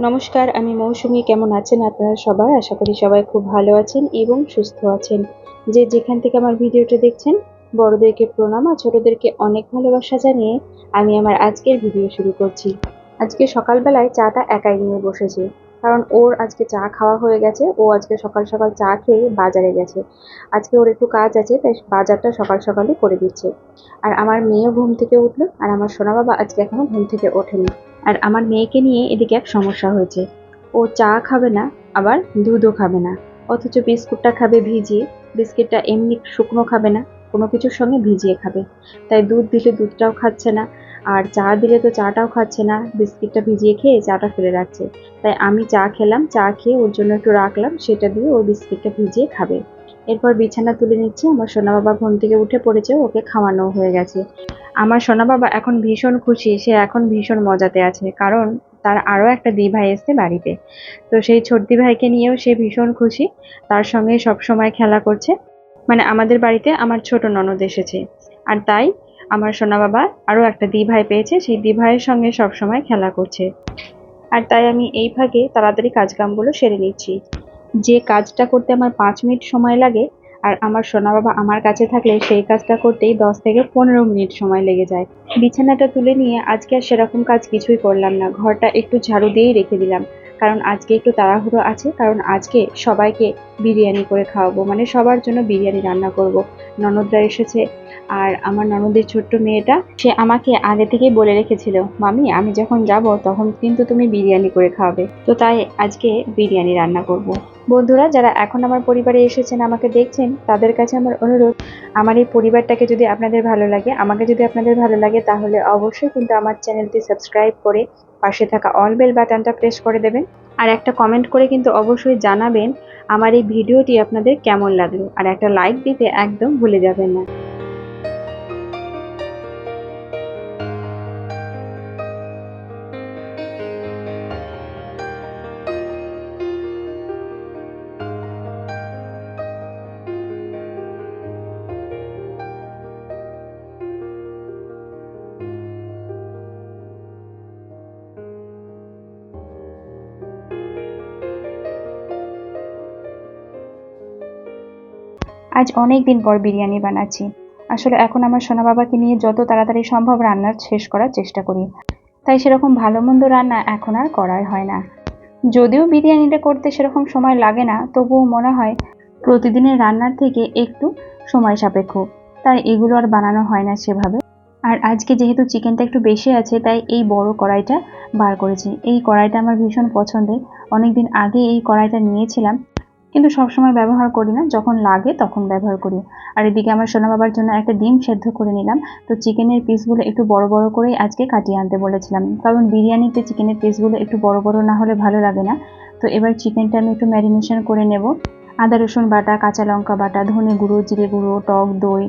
নমস্কার, আমি মৌসুমী। কেমন আছেন আপনারা সবাই? আশা করি সবাই খুব ভালো আছেন এবং সুস্থ আছেন। যে যেখান থেকে আমার ভিডিওটা দেখছেন, বড়দেরকে প্রণাম আর ছোটদেরকে অনেক ভালোবাসা জানিয়ে আমি আমার আজকের ভিডিও শুরু করছি। আজকে সকালবেলায় চাটা একাই নিয়ে বসেছি, কারণ ওর আজকে চা খাওয়া হয়ে গেছে। ও আজকে সকাল সকাল চা খেয়ে বাজারে গেছে। আজকে ওর একটু কাজ আছে, তাই বাজারটা সকাল সকালই করে দিচ্ছে। আর আমার মেয়েও ঘুম থেকে উঠলো, আর আমার সোনা বাবা আজকে এখনো ঘুম থেকে ওঠেনি। আর আমার মেয়েকে নিয়ে এদিকে এক সমস্যা হয়েছে। ও চা খাবে না, আবার দুধও খাবে না। অথচ বিস্কুটটা খাবে ভিজিয়ে। বিস্কিটটা এমনি শুকনো খাবে না, কোনো কিছুর সঙ্গে ভিজিয়ে খাবে। তাই দুধ দিলে দুধটাও খাচ্ছে না, আর চা দিলে তো চাটাও খাচ্ছে না। বিস্কিটটা ভিজিয়ে খেয়ে চাটা ফেলে রাখছে। তাই আমি চা খেলাম, চা খেয়ে ওর জন্য একটু রাখলাম, সেটা দিয়ে ও বিস্কিটটা ভিজিয়ে খাবে। এরপর বিছানা তুলে নিচ্ছি। আমার সোনা বাবা ঘুম থেকে উঠে পড়েছে, ওকে খাওয়ানো হয়ে গেছে। আমার সোনা বাবা এখন ভীষণ খুশি, সে এখন ভীষণ মজাতে আছে, কারণ তার আরো একটা দিভাই এসেছে বাড়িতে। তো সেই ছোট দিভাইকে নিয়েও সে ভীষণ খুশি, তার সঙ্গে সব সময় খেলা করছে। মানে আমাদের বাড়িতে আমার ছোট ননদ এসেছে, আর তাই আমার সোনা বাবা আরো একটা দিভাই পেয়েছে, সেই দিভাইয়ের সঙ্গে সব সময় খেলা করছে। আর তাই আমি এই ফাঁকে তাড়াতাড়ি কাজকামগুলো সেরে নিচ্ছি। যে কাজটা করতে আমার 5 মিনিট সময় লাগে, আর আমার সোনা বাবা আমার কাছে থাকলে সেই কাজটা করতেই 10 থেকে 15 মিনিট সময় লেগে যায়। বিছানাটা তুলে নিয়ে আজকে আর সেরকম কাজ কিছুই করলাম না, ঘরটা একটু ঝাড়ু দিয়েই রেখে দিলাম। কারণ আজকে একটু তাড়াহুড়ো আছে, কারণ আজকে সবাইকে বিরিয়ানি করে খাওয়াবো, মানে সবার জন্য বিরিয়ানি রান্না করব। ননদরা এসেছে, আর আমার ননদের ছোট্ট মেয়েটা সে আমাকে আগে থেকেই বলে রেখেছিল, মামি আমি যখন যাব তখন কিন্তু তুমি বিরিয়ানি করে খাওয়াবে। তো তাই আজকে বিরিয়ানি রান্না করব। বন্ধুরা, যারা এখন আমার পরিবারে এসেছেন, আমাকে দেখছেন, তাদের কাছে আমার অনুরোধ, আমার এই পরিবারটাকে যদি আপনাদের ভালো লাগে, আমাকে যদি আপনাদের ভালো লাগে, তাহলে অবশ্যই কিন্তু আমার চ্যানেলটি সাবস্ক্রাইব করে পাশে থাকা অল বেল বাটনটা প্রেস করে দেবেন। আর একটা কমেন্ট করে কিন্তু অবশ্যই জানাবেন আমার এই ভিডিওটি আপনাদের কেমন লাগলো, আর একটা লাইক দিতে একদম ভুলে যাবেন না। আজ অনেক দিন পর বিরিয়ানি বানাচ্ছি। আসলে এখন আমার সোনা বাবাকে নিয়ে যত তাড়াতাড়ি সম্ভব রান্না শেষ করার চেষ্টা করি, তাই সেরকম ভালো মন্দ রান্না এখন আর করাই হয় না। যদিও বিরিয়ানিটা করতে সেরকম সময় লাগে না, তবুও মনে হয় প্রতিদিনের রান্নার থেকে একটু সময় সাপেক্ষ, তাই এগুলো আর বানানো হয় না সেভাবে। আর আজকে যেহেতু চিকেনটা একটু বেশি আছে, তাই এই বড় কড়াইটা বার করেছি। এই কড়াইটা আমার ভীষণ পছন্দের, অনেকদিন আগে এই কড়াইটা নিয়েছিলাম, কিন্তু সবসময় ব্যবহার করি না, যখন লাগে তখন ব্যবহার করি। আর এদিকে আমার সোনা বাবার জন্য একটা ডিম সেদ্ধ করে নিলাম। তো চিকেনের পিসগুলো একটু বড় বড় করেই আজকে কাটিয়ে আনতে বলেছিলাম, কারণ বিরিয়ানিতে চিকেনের পিসগুলো একটু বড় বড় না হলে ভালো লাগে না। তো এবার চিকেনটা আমি একটু ম্যারিনেশন করে নেব। আদা রসুন বাটা, কাঁচা লঙ্কা বাটা, ধনে গুঁড়ো, জিরে গুঁড়ো, টক দই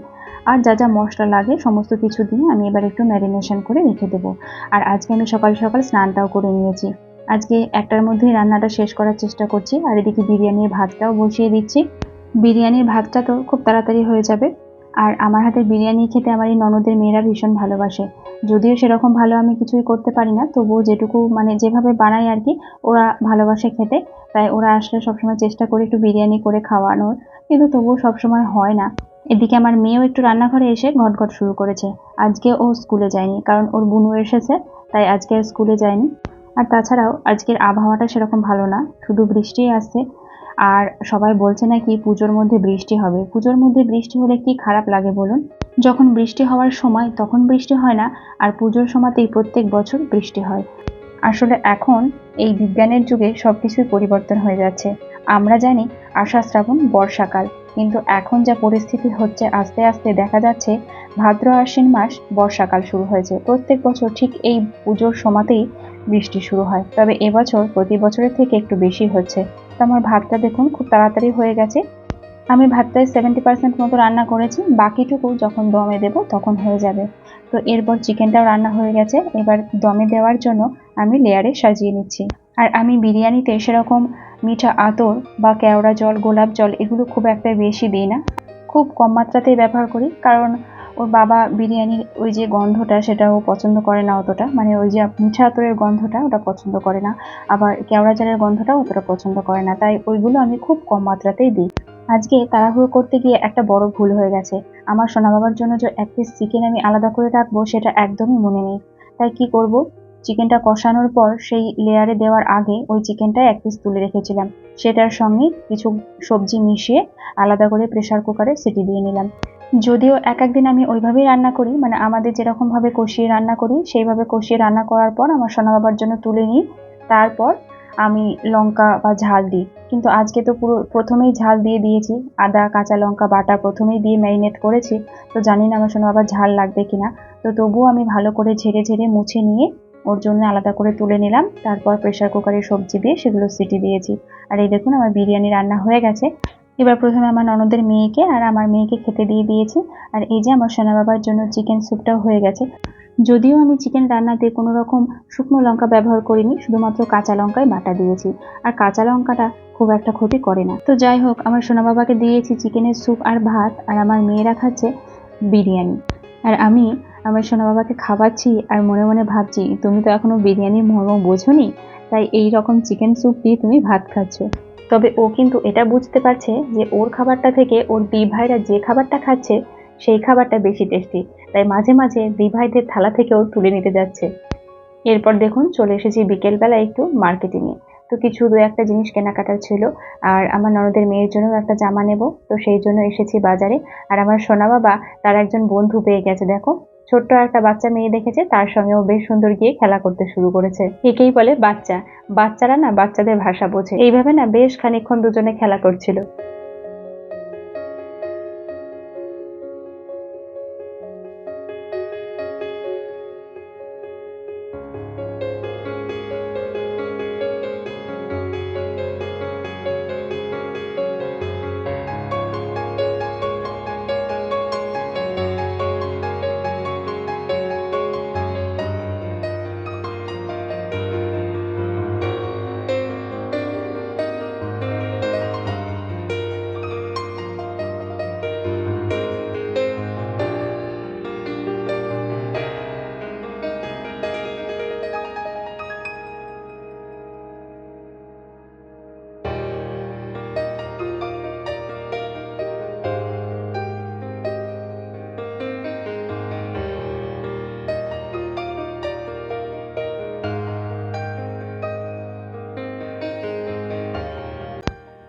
আর যা যা মশলা লাগে সমস্ত কিছু দিয়ে আমি এবার একটু ম্যারিনেশন করে রেখে দেবো। আর আজকে আমি সকাল সকাল স্নানটাও করে নিয়েছি। আজকে একটার মধ্যেই রান্নাটা শেষ করার চেষ্টা করছি, আর এদিকে বিরিয়ানির ভাতটাও বসিয়ে দিচ্ছি। বিরিয়ানির ভাতটা তো খুব তাড়াতাড়ি হয়ে যাবে। আর আমার হাতের বিরিয়ানি খেতে আমার এই ননদের মেয়েরা ভীষণ ভালোবাসে। যদিও সেরকম ভালো আমি কিছুই করতে পারি না, তবুও যেটুকু মানে যেভাবে বানাই আর কি, ওরা ভালোবাসে খেতে। তাই ওরা আসলে সবসময় চেষ্টা করি একটু বিরিয়ানি করে খাওয়ানোর, কিন্তু তবুও সবসময় হয় না। এদিকে আমার মেয়েও একটু রান্নাঘরে এসে ঘটঘট শুরু করেছে। আজকে ও স্কুলে যায়নি, কারণ ওর বুনু এসেছে, তাই আজকে আর স্কুলে যায়নি। আর তাছাড়াও আজকের আবহাওয়াটা সেরকম ভালো না, শুধু বৃষ্টিই আসছে। আর সবাই বলছে নাকি পুজোর মধ্যে বৃষ্টি হবে। পুজোর মধ্যে বৃষ্টি হলে কি খারাপ লাগে বলুন? যখন বৃষ্টি হওয়ার সময় তখন বৃষ্টি হয় না, আর পুজোর সময়তেই প্রত্যেক বছর বৃষ্টি হয়। আসলে এখন এই বিজ্ঞানের যুগে সবকিছুই পরিবর্তন হয়ে যাচ্ছে। আমরা জানি আষাঢ় শ্রাবণ বর্ষাকাল, কিন্তু এখন যা পরিস্থিতি হচ্ছে, আস্তে আস্তে দেখা যাচ্ছে ভাদ্র আশ্বিন মাস বর্ষাকাল শুরু হয়েছে। প্রত্যেক বছর ঠিক এই পুজোর সময়তেই বৃষ্টি শুরু হয়, তবে এবছর প্রতি বছরের থেকে একটু বেশি হচ্ছে। তো আমার ভাতটা দেখুন খুব তাড়াতাড়ি হয়ে গেছে। আমি ভাতটায় 70% মতো রান্না করেছি, বাকিটুকু যখন দমে দেব তখন হয়ে যাবে। তো এরপর চিকেনটাও রান্না হয়ে গেছে, এবার দমে দেওয়ার জন্য আমি লেয়ারে সাজিয়ে নিচ্ছি। আর আমি বিরিয়ানিতে সেরকম মিঠা আতর বা কেওড়া জল, গোলাপ জল এগুলো খুব একটা বেশি দিই না, খুব কম মাত্রাতেই ব্যবহার করি, কারণ ওর বাবা বিরিয়ানির ওই যে গন্ধটা সেটাও পছন্দ করে না অতটা, মানে ওই যে মিঠা আতরের গন্ধটা ওটা পছন্দ করে না, আবার কেওড়া জলের গন্ধটাও অতটা পছন্দ করে না, তাই ওইগুলো আমি খুব কম মাত্রাতেই দিই। আজকে তাড়াহুড়ো করতে গিয়ে একটা বড় ভুল হয়ে গেছে। আমার সোনা বাবার জন্য যে এক পিস চিকেন আমি আলাদা করে রাখবো সেটা একদমই মনে নেই। তাই কি করব, চিকেনটা কষানোর পর সেই লেয়ারে দেওয়ার আগে ওই চিকেনটাই এক পিস তুলে রেখেছিলাম, সেটার সঙ্গে কিছু সবজি মিশিয়ে আলাদা করে প্রেসার কুকারে সিটি দিয়ে নিলাম। যদিও এক একদিন আমি ওইভাবেই রান্না করি, মানে আমাদের যেরকম ভাবে কষিয়ে রান্না করি সেইভাবে কষিয়ে রান্না করার পর আমার সোনা বাবার জন্য তুলে নিই, তারপর আমি লঙ্কা বা ঝাল দিই। কিন্তু আজকে তো পুরো প্রথমেই ঝাল দিয়ে দিয়েছি, আদা কাঁচা লঙ্কা বাটা প্রথমেই দিয়ে ম্যারিনেট করেছি, তো জানি না আমার সোনা বাবার ঝাল লাগবে কিনা। তো তবুও আমি ভালো করে ঝেড়ে ঝেড়ে মুছে নিয়ে ওর জন্য আলাদা করে তুলে নিলাম, তারপর প্রেসার কুকারে সবজি দিয়ে সেগুলো সিটি দিয়েছি। আর এই দেখুন আমার বিরিয়ানি রান্না হয়ে গেছে। এবার প্রথমে আমার ননদের মেয়েকে আর আমার মেয়েকে খেতে দিয়ে দিয়েছি। আর এই যে আমার সোনা বাবার জন্য চিকেন স্যুপটাও হয়ে গেছে। যদিও আমি চিকেন রান্নাতে কোনো রকম শুকনো লঙ্কা ব্যবহার করিনি, শুধুমাত্র কাঁচা লঙ্কায় বাটা দিয়েছি, আর কাঁচা লঙ্কাটা খুব একটা ক্ষতি করে না। তো যাই হোক, আমার সোনা বাবাকে দিয়েছি চিকেনের স্যুপ আর ভাত, আর আমার মেয়েরা খাচ্ছে বিরিয়ানি। আর আমি আমার সোনা বাবাকে খাওয়াচ্ছি আর মনে মনে ভাবছি, তুমি তো এখনো বিরিয়ানির মর্ম বোঝোনি, তাই এই রকম চিকেন স্যুপ দিয়ে তুমি ভাত খাচ্ছ। তবে ও কিন্তু এটা বুঝতে পারছে যে ওর খাবারটা থেকে ওর দি ভাইরা যে খাবারটা খাচ্ছে সেই খাবারটা বেশি টেস্টি, তাই মাঝে মাঝে দি ভাইদের থালা থেকেও তুলে নিতে যাচ্ছে। এরপর দেখুন চলে এসেছি বিকেলবেলা একটু মার্কেটিংয়ে। তো কিছু দু একটা জিনিস কেনাকাটার ছিল, আর আমার ননদের মেয়ের জন্য একটা জামা নেব, তো সেই জন্য এসেছি বাজারে। আর আমার সোনা বাবা তার একজন বন্ধু পেয়ে গেছে, দেখো ছোট্ট একটা বাচ্চা মেয়ে দেখেছে, তার সঙ্গেও বেশ সুন্দর গিয়ে খেলা করতে শুরু করেছে। একেই বলে বাচ্চা, বাচ্চারা না বাচ্চাদের ভাষা বোঝে, এইভাবে না বেশ খানিকক্ষণ দুজনে খেলা করছিল।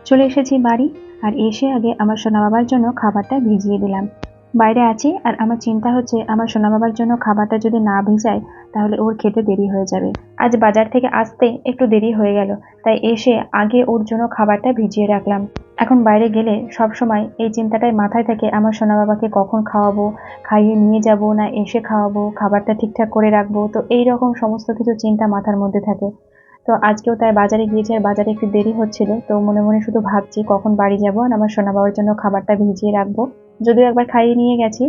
চলে এসেছি বাড়ি, আর এসে আগে আমার সোনা বাবার জন্য খাবারটা ভিজিয়ে দিলাম। বাইরে আছি আর আমার চিন্তা হচ্ছে আমার সোনা বাবার জন্য খাবারটা যদি না ভিজাই তাহলে ওর খেতে দেরি হয়ে যাবে। আজ বাজার থেকে আসতে একটু দেরি হয়ে গেল, তাই এসে আগে ওর জন্য খাবারটা ভিজিয়ে রাখলাম। এখন বাইরে গেলে সব সময় এই চিন্তাটাই মাথায় থাকে, আমার সোনা বাবাকে কখন খাওয়াবো, খাইয়ে নিয়ে যাব না এসে খাওয়াবো, খাবারটা ঠিকঠাক করে রাখবো, তো এই রকম সমস্ত কিছু চিন্তা মাথার মধ্যে থাকে। তো আজকেও তাই বাজারে গিয়েছি, আর বাজারে একটু দেরি হচ্ছিল, তো মনে মনে শুধু ভাবছি কখন বাড়ি যাব আর আমার সোনা বাবার জন্য খাবারটা ভিজিয়ে রাখবো। যদিও একবার খাইয়ে নিয়ে গেছি,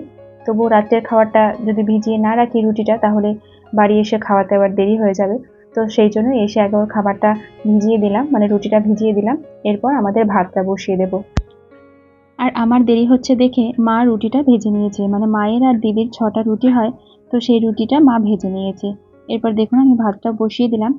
তবুও রাত্রের খাবারটা যদি ভিজিয়ে না রাখি রুটিটা, তাহলে বাড়ি এসে খাওয়াতে আবার দেরি হয়ে যাবে। তো সেই জন্য এসে আগে ওর খাবারটা ভিজিয়ে দিলাম, মানে রুটিটা ভিজিয়ে দিলাম, এরপর আমাদের ভাতটা বসিয়ে দেবো। আর আমার দেরি হচ্ছে দেখে মা রুটিটা ভেজে নিয়েছে, মানে মায়ের আর দিদির 6টা রুটি হয়, তো সেই রুটিটা মা ভেজে নিয়েছে। এরপর দেখুন আমি ভাতটা বসিয়ে দিলাম।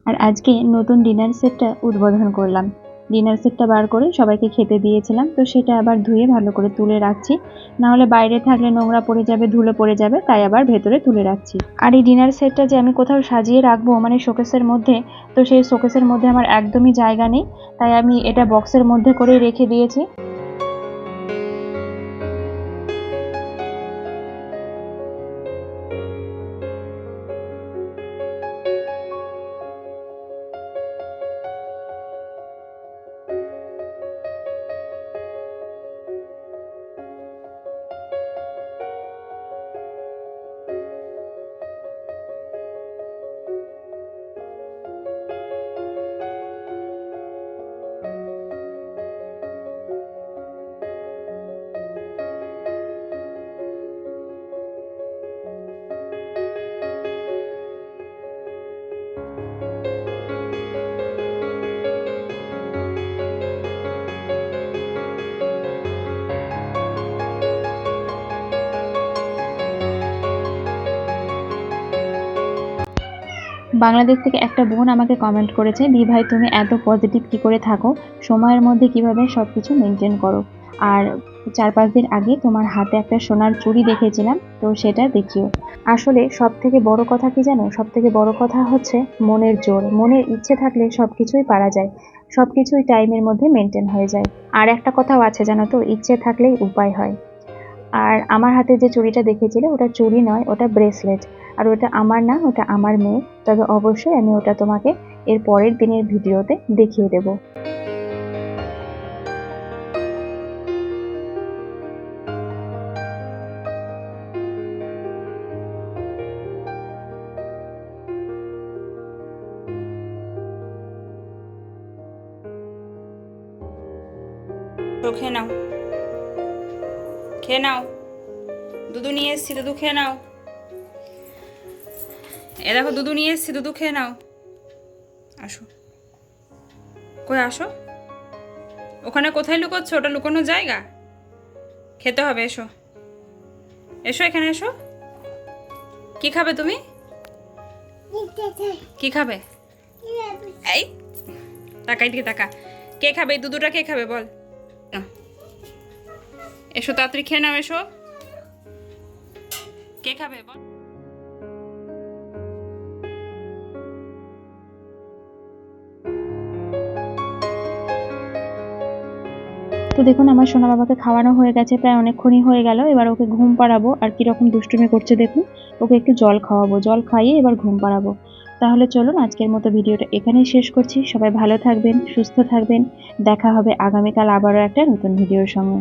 আর আজকে নতুন ডিনার সেটটা উদ্বোধন করলাম। ডিনার সেটটা বার করে সবাইকে খেতে দিয়েছিলাম, তো সেটা আবার ধুয়ে ভালো করে তুলে রাখছি, না হলে বাইরে থাকলে নোংরা পড়ে যাবে, ধুলো পড়ে যাবে, তাই আবার ভেতরে তুলে রাখছি। আর এই ডিনার সেটটা যে আমি কোথাও সাজিয়ে রাখবো, মানে শোকেসের মধ্যে, তো সেই শোকেসের মধ্যে আমার একদমই জায়গা নেই, তাই আমি এটা বক্সের মধ্যে করেই রেখে দিয়েছি। বাংলাদেশ থেকে একটা বোন আমাকে কমেন্ট করেছে, দি ভাই তুমি এত পজিটিভ কি করে থাকো, সময়ের মধ্যে কিভাবে সবকিছু মেনটেন করো। আর 4-5 দিন আগে তোমার হাতে একটা সোনার চুড়ি দেখেছিলাম, তো সেটা দেখিও। আসলে সব থেকে বড় কথা কি জানো, সব থেকে বড় কথা হচ্ছে মনের জোর। মনের ইচ্ছে থাকলে সবকিছুই পারা যায়, সবকিছুই টাইমের মধ্যে মেনটেন হয়ে যায়। আর একটা কথাও আছে জানো তো, ইচ্ছে থাকলেই উপায় হয়। আর আমার হাতে যে চুড়িটা দেখেছিলে ওটা চুড়ি নয়, ওটা ব্রেসলেট। আর ওটা আমার না, ওটা আমার মেয়ে। তবে অবশ্যই আমি ওটা তোমাকে এর পরের দিনের ভিডিওতে দেখিয়ে দেব। তো খেয়ে নাও, খেয়ে নাও। দুধু নিয়ে এসছি, দুধু খেয়ে নাও। এ দেখো দুধু নিয়ে এসছি, দুধু খেয়ে নাও। আসো, কই আসো। ওখানে কোথায় লুকোচ্ছ? ওটা লুকোনোর জায়গা? খেতে হবে, এসো এসো, এখানে এসো। কি খাবে তুমি? কি খাবে? এই তাকাই দিকে তাকা। কে খাবে এই দুধুটা? কে খাবে বল? নাও। এসো তাড়াতাড়ি খেয়ে নাও, এসো। কে খাবে বল? তো দেখুন আমার সোনা বাবাকে খাওয়ানো হয়ে গেছে, প্রায় অনেকক্ষণই হয়ে গেল। এবার ওকে ঘুম পাড়াবো। আর কিরকম দুষ্টুমি করছে দেখুন। ওকে একটু জল খাওয়াবো, জল খাইয়ে এবার ঘুম পাড়াবো। তাহলে চলুন আজকের মতো ভিডিওটা এখানেই শেষ করছি। সবাই ভালো থাকবেন, সুস্থ থাকবেন। দেখা হবে আগামীকাল আবারও একটা নতুন ভিডিওর সঙ্গে।